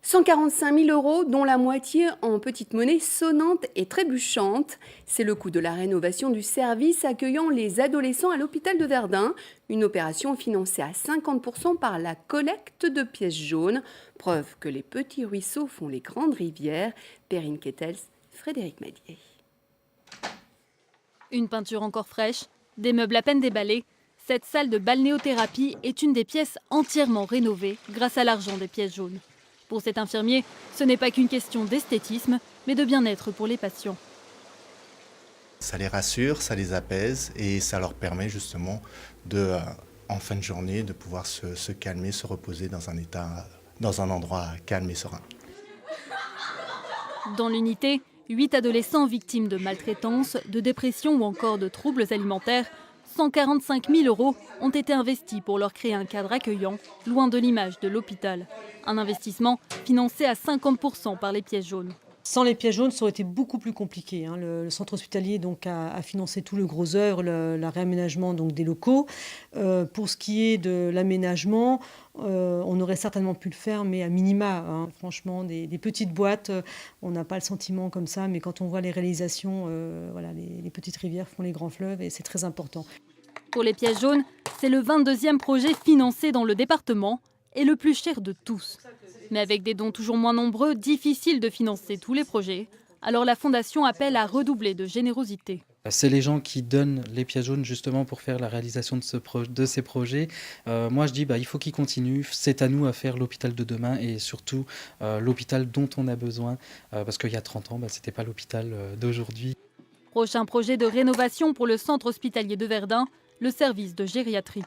145 000 €, dont la moitié en petite monnaie sonnante et trébuchante. C'est le coût de la rénovation du service accueillant les adolescents à l'hôpital de Verdun. Une opération financée à 50% par la collecte de pièces jaunes. Preuve que les petits ruisseaux font les grandes rivières. Perrine Kettels, Frédéric Madier. Une peinture encore fraîche, des meubles à peine déballés. Cette salle de balnéothérapie est une des pièces entièrement rénovées grâce à l'argent des pièces jaunes. Pour cet infirmier, ce n'est pas qu'une question d'esthétisme, mais de bien-être pour les patients. Ça les rassure, ça les apaise et ça leur permet justement en fin de journée, de pouvoir se calmer, se reposer dans un endroit calme et serein. Dans l'unité, 8 adolescents victimes de maltraitance, de dépression ou encore de troubles alimentaires, 145 000 € ont été investis pour leur créer un cadre accueillant, loin de l'image de l'hôpital. Un investissement financé à 50% par les pièces jaunes. Sans les pièces jaunes, ça aurait été beaucoup plus compliqué. Le centre hospitalier a financé tout le gros œuvre, le réaménagement des locaux. Pour ce qui est de l'aménagement, on aurait certainement pu le faire, mais à minima. Franchement, des petites boîtes, on n'a pas le sentiment comme ça, mais quand on voit les réalisations, les petites rivières font les grands fleuves et c'est très important. Pour les pièces jaunes, c'est le 22e projet financé dans le département et le plus cher de tous. Mais avec des dons toujours moins nombreux, difficile de financer tous les projets. Alors la Fondation appelle à redoubler de générosité. C'est les gens qui donnent les pièces jaunes justement pour faire la réalisation de ces projets. Moi je dis il faut qu'ils continuent, c'est à nous à faire l'hôpital de demain et surtout l'hôpital dont on a besoin. Parce qu'il y a 30 ans, ce n'était pas l'hôpital d'aujourd'hui. Prochain projet de rénovation pour le centre hospitalier de Verdun, le service de gériatrie.